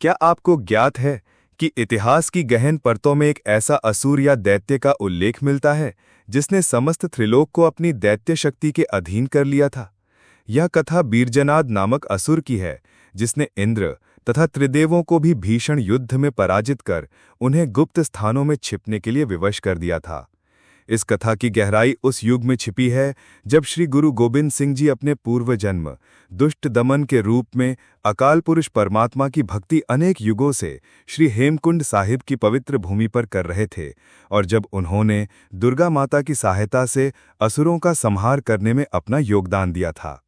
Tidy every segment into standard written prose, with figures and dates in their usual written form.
क्या आपको ज्ञात है कि इतिहास की गहन परतों में एक ऐसा असुर या दैत्य का उल्लेख मिलता है जिसने समस्त त्रिलोक को अपनी दैत्य शक्ति के अधीन कर लिया था? यह कथा बीरजनाद नामक असुर की है, जिसने इंद्र तथा त्रिदेवों को भी भीषण युद्ध में पराजित कर उन्हें गुप्त स्थानों में छिपने के लिए विवश कर दिया था। इस कथा की गहराई उस युग में छिपी है जब श्री गुरु गोबिंद सिंह जी अपने पूर्व जन्म दुष्ट दमन के रूप में अकाल पुरुष परमात्मा की भक्ति अनेक युगों से श्री हेमकुंड साहिब की पवित्र भूमि पर कर रहे थे, और जब उन्होंने दुर्गा माता की सहायता से असुरों का संहार करने में अपना योगदान दिया था।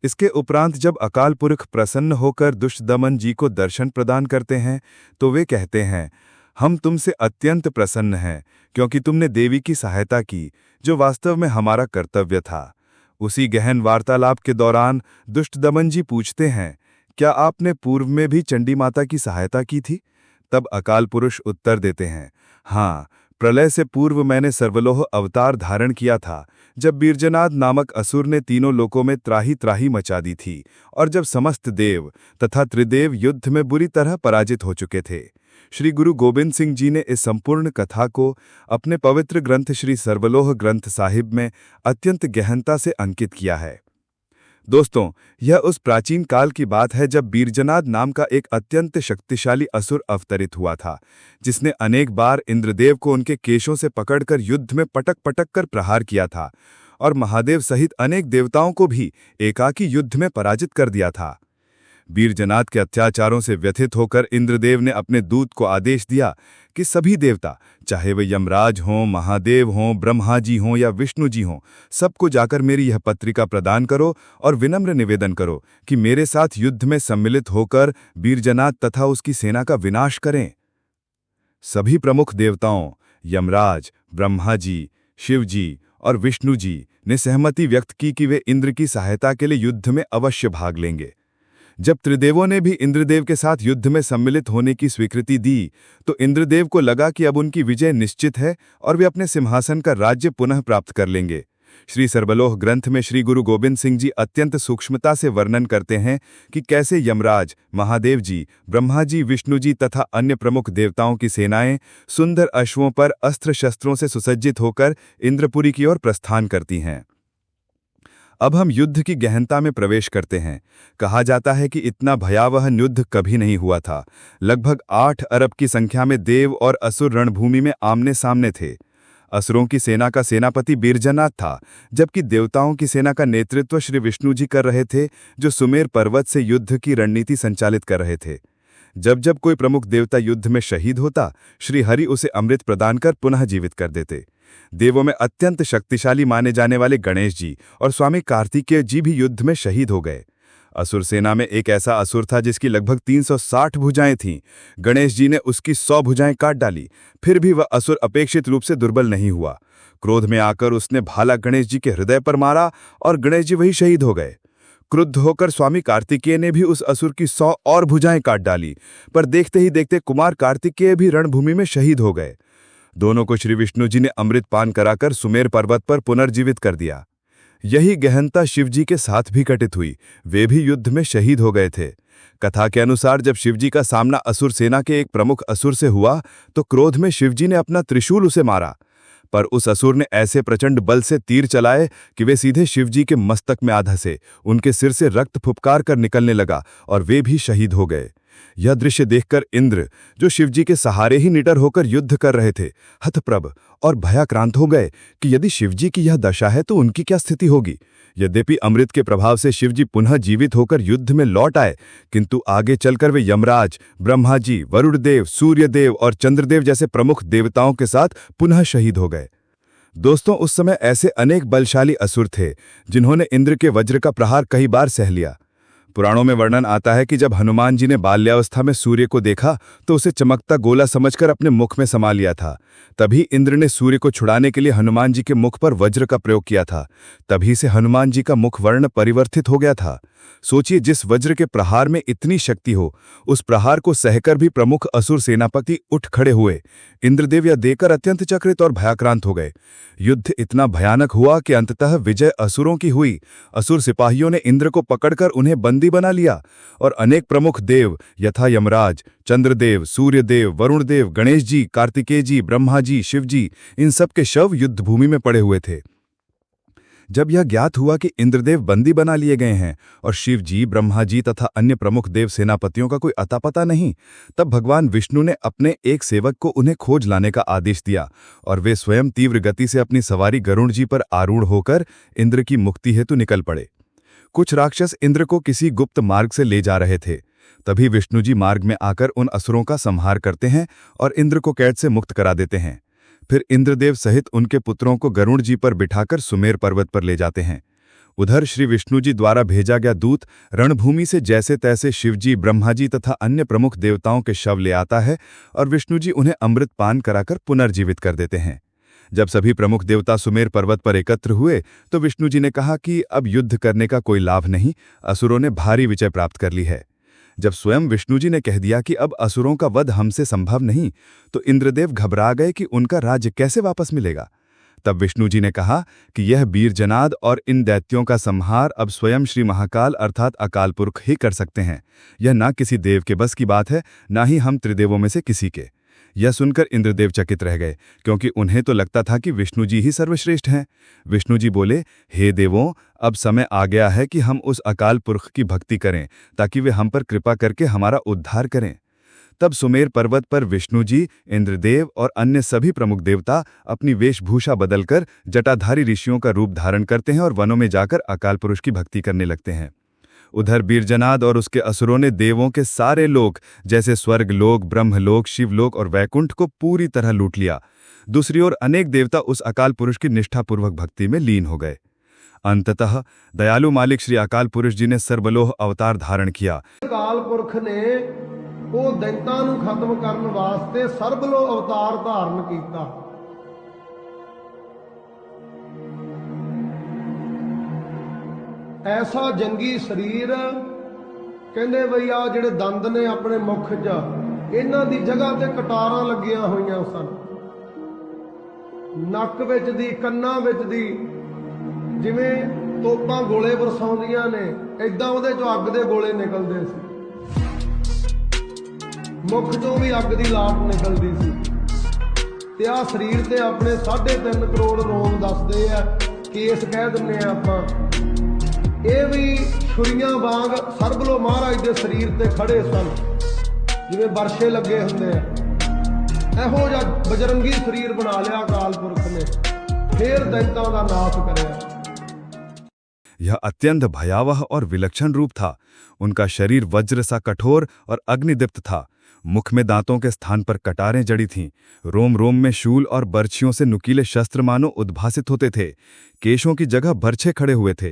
इसके उपरांत जब अकाल पुरख प्रसन्न होकर दुष्ट दमन जी को दर्शन प्रदान करते हैं तो वे कहते हैं, हम तुमसे अत्यंत प्रसन्न हैं क्योंकि तुमने देवी की सहायता की, जो वास्तव में हमारा कर्तव्य था। उसी गहन वार्तालाप के दौरान दुष्ट दमन जी पूछते हैं, क्या आपने पूर्व में भी चंडी माता की सहायता की थी? तब अकाल पुरुष उत्तर देते हैं, हाँ, प्रलय से पूर्व मैंने सर्वलोह अवतार धारण किया था, जब बीरजनाद नामक असुर ने तीनों लोकों में त्राही त्राही मचा दी थी, और जब समस्त देव तथा त्रिदेव युद्ध में बुरी तरह पराजित हो चुके थे। श्री गुरु गोबिंद सिंह जी ने इस संपूर्ण कथा को अपने पवित्र ग्रंथ श्री सर्वलोह ग्रंथ साहिब में अत्यंत गहनता से अंकित किया है। दोस्तों, यह उस प्राचीन काल की बात है जब बीरजनाद नाम का एक अत्यंत शक्तिशाली असुर अवतरित हुआ था, जिसने अनेक बार इंद्रदेव को उनके केशों से पकड़कर युद्ध में पटक पटक कर प्रहार किया था, और महादेव सहित अनेक देवताओं को भी एकाकी युद्ध में पराजित कर दिया था। बीरजनाद के अत्याचारों से व्यथित होकर इंद्रदेव ने अपने दूत को आदेश दिया कि सभी देवता, चाहे वे यमराज हों, महादेव हों, ब्रह्मा जी हों या विष्णु जी हों, सबको जाकर मेरी यह पत्रिका प्रदान करो और विनम्र निवेदन करो कि मेरे साथ युद्ध में सम्मिलित होकर बीरजनाद तथा उसकी सेना का विनाश करें। सभी प्रमुख देवताओं यमराज, ब्रह्मा जी, शिव जी और विष्णु जी ने सहमति व्यक्त की कि वे इंद्र की सहायता के लिए युद्ध में अवश्य भाग लेंगे। जब त्रिदेवों ने भी इंद्रदेव के साथ युद्ध में सम्मिलित होने की स्वीकृति दी, तो इंद्रदेव को लगा कि अब उनकी विजय निश्चित है और वे अपने सिंहासन का राज्य पुनः प्राप्त कर लेंगे। श्री सर्वलोह ग्रंथ में श्री गुरु गोबिंद सिंह जी अत्यंत सूक्ष्मता से वर्णन करते हैं कि कैसे यमराज, महादेव जी, ब्रह्मा जी, विष्णु जी तथा अन्य प्रमुख देवताओं की सेनाएं सुंदर अश्वों पर अस्त्र शस्त्रों से सुसज्जित होकर इंद्रपुरी की ओर प्रस्थान करती हैं। अब हम युद्ध की गहनता में प्रवेश करते हैं। कहा जाता है कि इतना भयावह युद्ध कभी नहीं हुआ था। लगभग 8 अरब की संख्या में देव और असुर रणभूमि में आमने सामने थे। असुरों की सेना का सेनापति बीरजनाद था, जबकि देवताओं की सेना का नेतृत्व श्री विष्णु जी कर रहे थे, जो सुमेर पर्वत से युद्ध की रणनीति संचालित कर रहे थे। जब जब कोई प्रमुख देवता युद्ध में शहीद होता, श्री हरि उसे अमृत प्रदान कर पुनः जीवित कर देते। देवों में अत्यंत शक्तिशाली माने जाने वाले गणेश जी और स्वामी कार्तिकेय जी भी युद्ध में शहीद हो गए। असुर सेना में एक ऐसा असुर था जिसकी लगभग 360 भुजाएं थीं। गणेश जी ने उसकी 100 भुजाएं काट डाली, फिर भी वह असुर अपेक्षित रूप से दुर्बल नहीं हुआ। क्रोध में आकर उसने भाला गणेश जी के हृदय पर मारा और गणेश जी वही शहीद हो गए। क्रुद्ध होकर स्वामी कार्तिकेय ने भी उस असुर की 100 और भुजाएं काट डाली, पर देखते ही देखते कुमार कार्तिकेय भी रणभूमि में शहीद हो गए। दोनों को श्री विष्णु जी ने अमृत पान कराकर सुमेर पर्वत पर पुनर्जीवित कर दिया। यही गहनता शिव जी के साथ भी घटित हुई। वे भी युद्ध में शहीद हो गए थे। कथा के अनुसार जब शिव जी का सामना असुर सेना के एक प्रमुख असुर से हुआ, तो क्रोध में शिव जी ने अपना त्रिशूल उसे मारा, पर उस असुर ने ऐसे प्रचंड बल से तीर चलाए कि वे सीधे शिव जी के मस्तक में आ धंसे। उनके सिर से रक्त फुफकार कर निकलने लगा और वे भी शहीद हो गए। यह दृश्य देखकर इंद्र, जो शिवजी के सहारे ही निडर होकर युद्ध कर रहे थे, हतप्रभ और भयाक्रांत हो गए कि यदि शिवजी की यह दशा है तो उनकी क्या स्थिति होगी। यद्यपि अमृत के प्रभाव से शिवजी पुनः जीवित होकर युद्ध में लौट आए, किंतु आगे चलकर वे यमराज, ब्रह्मा जी, वरुणदेव, सूर्यदेव और चंद्रदेव जैसे प्रमुख देवताओं के साथ पुनः शहीद हो गए। दोस्तों, उस समय ऐसे अनेक बलशाली असुर थे जिन्होंने इंद्र के वज्र का प्रहार कई बार सह लिया। पुराणों में वर्णन आता है कि जब हनुमान जी ने बाल्यावस्था में सूर्य को देखा तो उसे चमकता गोला समझकर अपने मुख में समा लिया था। तभी इंद्र ने सूर्य को छुड़ाने के लिए हनुमान जी के मुख पर वज्र का प्रयोग किया था। तभी से हनुमान जी का मुख वर्ण परिवर्तित हो गया था। सोचिए, जिस वज्र के प्रहार में इतनी शक्ति हो, उस प्रहार को सहकर भी प्रमुख असुर सेनापति उठ खड़े हुए। इंद्रदेव यह देखकर अत्यंत चकित और भयाक्रांत हो गए। युद्ध इतना भयानक हुआ कि अंततः विजय असुरों की हुई। असुर सिपाहियों ने इंद्र को पकड़कर उन्हें बंदी बना लिया और अनेक प्रमुख देव यथा यमराज, चंद्रदेव, सूर्यदेव, वरुणदेव, गणेश जी, कार्तिकेय जी, ब्रह्मा जी, शिव जी, इन सब के शव युद्धभूमि में पड़े हुए थे। जब यह ज्ञात हुआ कि इंद्रदेव बंदी बना लिए गए हैं और शिव जी, ब्रह्मा जी तथा अन्य प्रमुख देव सेनापतियों का कोई अता पता नहीं, तब भगवान विष्णु ने अपने एक सेवक को उन्हें खोज लाने का आदेश दिया और वे स्वयं तीव्र गति से अपनी सवारी गरुड़ जी पर आरूढ़ होकर इंद्र की मुक्ति हेतु निकल पड़े। कुछ राक्षस इंद्र को किसी गुप्त मार्ग से ले जा रहे थे। तभी विष्णु जी मार्ग में आकर उन असुरों का संहार करते हैं और इंद्र को कैद से मुक्त करा देते हैं। फिर इंद्रदेव सहित उनके पुत्रों को गरुड़ जी पर बिठाकर सुमेर पर्वत पर ले जाते हैं। उधर श्री विष्णु जी द्वारा भेजा गया दूत रणभूमि से जैसे तैसे शिवजी, ब्रह्मा जी तथा अन्य प्रमुख देवताओं के शव ले आता है और विष्णु जी उन्हें अमृत पान कराकर पुनर्जीवित कर देते हैं। जब सभी प्रमुख देवता सुमेर पर्वत पर एकत्र हुए तो विष्णु जी ने कहा कि अब युद्ध करने का कोई लाभ नहीं, असुरों ने भारी विजय प्राप्त कर ली है। जब स्वयं विष्णु जी ने कह दिया कि अब असुरों का वध हमसे संभव नहीं, तो इंद्रदेव घबरा गए कि उनका राज्य कैसे वापस मिलेगा। तब विष्णु जी ने कहा कि यह वीरजनाद और इन दैत्यों का संहार अब स्वयं श्री महाकाल अर्थात अकाल पुरख ही कर सकते हैं। यह ना किसी देव के बस की बात है, ना ही हम त्रिदेवों में से किसी के। यह सुनकर इंद्रदेव चकित रह गए, क्योंकि उन्हें तो लगता था कि विष्णु जी ही सर्वश्रेष्ठ हैं। विष्णु जी बोले, हे देवों, अब समय आ गया है कि हम उस अकाल पुरख की भक्ति करें ताकि वे हम पर कृपा करके हमारा उद्धार करें। तब सुमेर पर्वत पर विष्णु जी, इंद्रदेव और अन्य सभी प्रमुख देवता अपनी वेशभूषा बदलकर जटाधारी ऋषियों का रूप धारण करते हैं और वनों में जाकर अकाल पुरुष की भक्ति करने लगते हैं। उधर वीरजनाद और उसके असुरों ने देवों के सारे लोक जैसे स्वर्गलोक, ब्रह्मलोक, शिवलोक और वैकुंठ को पूरी तरह लूट लिया। दूसरी ओर अनेक देवता उस अकाल पुरुष की निष्ठापूर्वक भक्ति में लीन हो गए। अंततः दयालु मालिक श्री अकाल पुरुष जी ने सर्वलोह अवतार धारण किया। अकाल पुरख ने वो दैत्यां ਨੂੰ खत्म ਕਰਨ वास्ते सर्वलोह अवतार धारण ਕੀਤਾ। ऐसा जंगी शरीर कहते बई आ ਜਿਹੜੇ ਦੰਦ ਨੇ ਆਪਣੇ ਮੁਖ 'ਚ ਇਹਨਾਂ ਦੀ ਜਗ੍ਹਾ ਤੇ ਕਟਾਰਾਂ ਲੱਗੀਆਂ ਹੋਈਆਂ ਸਨ। ਨੱਕ ਵਿੱਚ ਦੀ, ਕੰਨਾਂ ਵਿੱਚ ਦੀ, ਜਿਵੇਂ ਤੋਪਾਂ ਗੋਲੇ ਵਰਸਾਉਂਦੀਆਂ ਨੇ, ਇਦਾਂ ਉਹਦੇ ਚੋਂ ਅੱਗ ਦੇ ਗੋਲੇ ਨਿਕਲਦੇ ਸੀ। ਮੁਖ ਚੋਂ ਵੀ ਅੱਗ ਦੀ ਲਾਟ ਨਿਕਲਦੀ ਸੀ। ਤੇ ਆ ਸਰੀਰ ਤੇ ਆਪਣੇ 3.5 ਕਰੋੜ ਰੋਮ ਦੱਸਦੇ ਆ, ਕੇਸ ਕਹਿ ਦਿੰਨੇ ਆ ਆਪਾਂ। ਇਹ ਵੀ ਛੁਰੀਆਂ ਵਾਂਗ ਸਰਬਲੋ ਮਹਾਰਾਜ ਦੇ ਸਰੀਰ ਤੇ ਖੜੇ ਸਨ, ਜਿਵੇਂ ਵਰਸ਼ੇ ਲੱਗੇ ਹੁੰਦੇ ਆ। ਇਹੋ ਜਿਹਾ ਬਜਰੰਗੀ ਸਰੀਰ ਬਣਾ ਲਿਆ ਅਕਾਲ ਪੁਰਖ ਨੇ, ਫੇਰ दैत्यों ਦਾ ਨਾਸ਼ ਕਰਿਆ। यह अत्यंत भयावह और विलक्षण रूप था। उनका शरीर वज्र सा कठोर और अग्निदीप्त था। मुख में दांतों के स्थान पर कटारें जड़ी थीं। रोम रोम में शूल और बर्छियों से नुकीले शस्त्र मानो उद्भासित होते थे। केशों की जगह बर्छे खड़े हुए थे।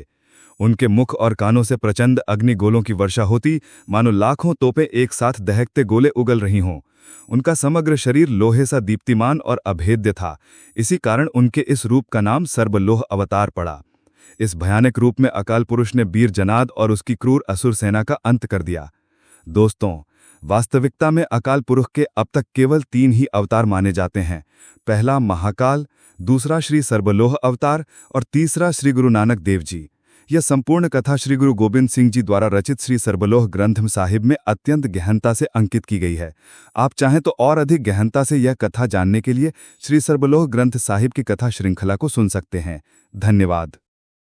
उनके मुख और कानों से प्रचंड अग्नि गोलों की वर्षा होती, मानो लाखों तोपें एक साथ दहकते गोले उगल रही हों। उनका समग्र शरीर लोहे सा दीप्तिमान और अभेद्य था। इसी कारण उनके इस रूप का नाम सर्वलोह अवतार पड़ा। इस भयानक रूप में अकाल पुरुष ने वीरजनाद और उसकी क्रूर असुर सेना का अंत कर दिया। दोस्तों, वास्तविकता में अकाल पुरुष के अब तक केवल 3 ही अवतार माने जाते हैं। पहला महाकाल, दूसरा श्री सर्वलोह अवतार और तीसरा श्री गुरु नानक देव जी। यह संपूर्ण कथा श्री गुरु गोबिंद सिंह जी द्वारा रचित श्री सर्वलोह ग्रंथ साहिब में अत्यंत गहनता से अंकित की गई है। आप चाहें तो और अधिक गहनता से यह कथा जानने के लिए श्री सर्वलोह ग्रंथ साहिब की कथा श्रृंखला को सुन सकते हैं। धन्यवाद।